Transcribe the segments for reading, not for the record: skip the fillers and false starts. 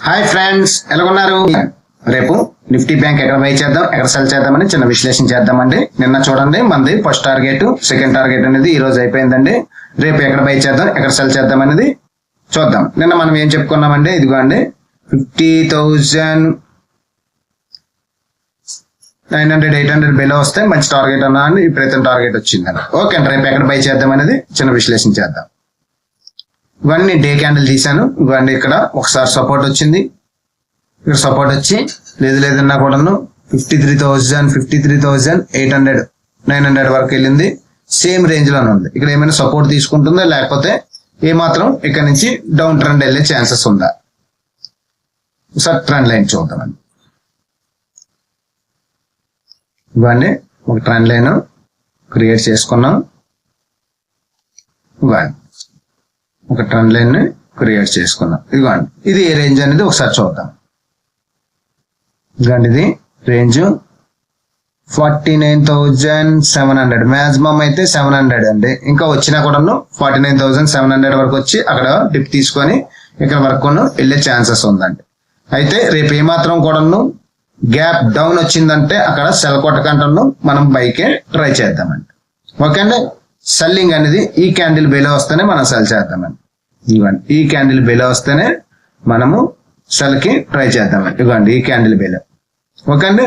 Hi friends, ఎలా ఉన్నారు? రేపు నిఫ్టీ బ్యాంక్ ఎక్కడ బై చేద్దాం, ఎక్కడ సెల్ చేద్దామని చిన్న విశ్లేషణ చేద్దామండి. నిన్న చూడండి మనది ఫస్ట్ టార్గెట్, సెకండ్ టార్గెట్ అనేది ఈ రోజు అయిపోయిందండి. రేపు ఎక్కడ బై చేద్దాం, ఎక్కడ సెల్ చేద్దాం అనేది చూద్దాం. నిన్న మనం ఏం చెప్పుకున్నామండి, ఇదిగో అండి 50,900 800 బిలో వస్తే మంచి టార్గెట్ అన్నా అండి. ఇప్పుడైతే టార్గెట్ వచ్చిందండి. ఓకే అండి, రేపు ఎక్కడ బై చేద్దాం అనేది చిన్న విశ్లేషణ చేద్దాం. ఇవన్నీ డే క్యాండిల్ తీసాను. ఇవన్నీ ఇక్కడ ఒకసారి సపోర్ట్ వచ్చింది, ఇక్కడ సపోర్ట్ వచ్చి లేదన్నా కూడాను 53,000 53,800 900 వరకు వెళ్ళింది. సేమ్ రేంజ్ లోనే ఉంది. ఇక్కడ ఏమైనా సపోర్ట్ తీసుకుంటుందా, లేకపోతే ఏమాత్రం ఇక్కడ నుంచి డౌన్ ట్రెండ్ వెళ్ళే ఛాన్సెస్ ఉందా? ఒకసారి ట్రెండ్ లైన్ చూద్దామండి. ఇవన్నీ ఒక ట్రెండ్ లైన్ క్రియేట్ చేసుకున్నాం. ఇవ్వండి ఒక ట్రెండ్ లైన్ ని క్రియేట్ చేసుకున్నాం. ఇదిగోండి, ఇది ఏ రేంజ్ అనేది ఒకసారి చూద్దాం. ఇదిగోండి, ఇది రేంజ్ 49,700, మాక్సిమం అయితే 700 అండి. ఇంకా వచ్చినా కూడాను 49,700 వరకు వచ్చి అక్కడ డిప్ తీసుకొని ఇక్కడ వరకు వెళ్ళే ఛాన్సెస్ ఉందండి. అయితే రేపు ఏమాత్రం కూడాను గ్యాప్ డౌన్ వచ్చిందంటే అక్కడ సెల్ కొట్టకంటను మనం బైకే ట్రై చేద్దామండి. ఓకే అండి, సెల్లింగ్ అనేది ఈ క్యాండిల్ బేలో వస్తేనే మనం సెల్ చేద్దామండి. ఇవ్వండి, ఈ క్యాండిల్ బేలో వస్తేనే మనము సెల్ కి ట్రై చేద్దామండి. ఇవ్వండి, ఈ క్యాండిల్ బేలో. ఓకే అండి,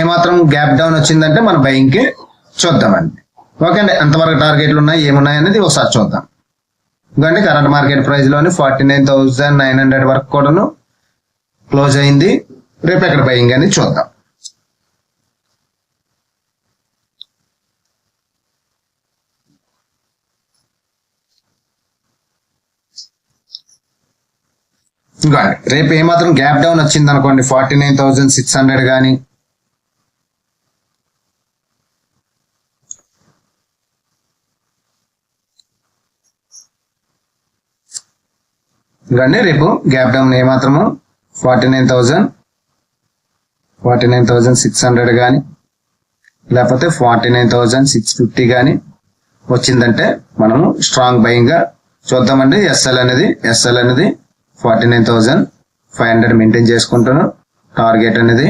ఏమాత్రం గ్యాప్ డౌన్ వచ్చిందంటే మనం బయింగ్ కి చూద్దామండి. ఓకే అండి, ఎంతవరకు టార్గెట్లు ఉన్నాయి, ఏమున్నాయి అనేది ఒకసారి చూద్దాం. ఇవ్వండి, కరెంట్ మార్కెట్ ప్రైస్ లోని 49,900 వరకు కూడాను క్లోజ్ అయింది. రేపు ఎక్కడ బయింగ్ అని చూద్దాం. ఇంకా రేపు ఏమాత్రం గ్యాప్ డౌన్ వచ్చింది అనుకోండి, 49,600 కానీ ఇంకండి రేపు గ్యాప్ డౌన్ ఏమాత్రము 49,600 కానీ లేకపోతే 49,650 కానీ వచ్చిందంటే మనము స్ట్రాంగ్ బయింగ్ గా చూద్దామండి. ఎస్ఎల్ అనేది 49,500 మెయింటైన్ చేసుకుంటాను. టార్గెట్ అనేది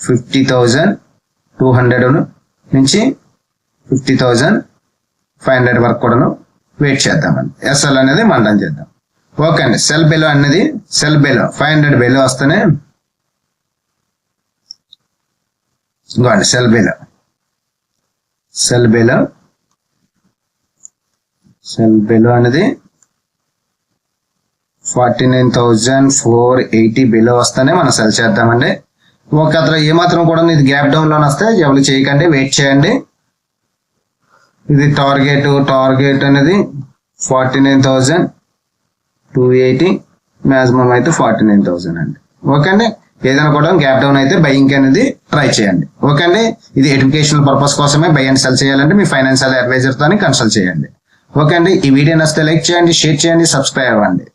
50,200 నుంచి 50,500 వరకు కూడాను వెయిట్ చేద్దామండి. ఎస్ఎల్ అనేది మంటన్ చేద్దాం. ఓకే అండి, సెల్ బెలో అనేది 500 బెలో వస్తేనే ఇంకోండి సెల్ బెలో అనేది 49,480 బిలో వస్తేనే మనం సెల్ చేద్దామండి. ఒక అతను ఏమాత్రం కూడా ఇది గ్యాప్ డౌన్ లోనే వస్తే ఎవరు చేయకండి, వెయిట్ చేయండి. ఇది టార్గెట్ అనేది 49,280, మాక్సిమం అయితే 49,000 అండి. ఓకే అండి, ఏదైనా కూడా గ్యాప్ డౌన్ అయితే బయింగ్ అనేది ట్రై చేయండి. ఓకే అండి, ఇది ఎడ్యుకేషనల్ పర్పస్ కోసమే బై అండ్ సెల్ చేయాలంటే మీ ఫైనాన్షియల్ అడ్వైజర్ తోని కన్సల్ట్ చేయండి. ఓకే అండి, ఈ వీడియో నచ్చితే లైక్ చేయండి, షేర్ చేయండి, సబ్స్క్రైబ్ అవ్వండి.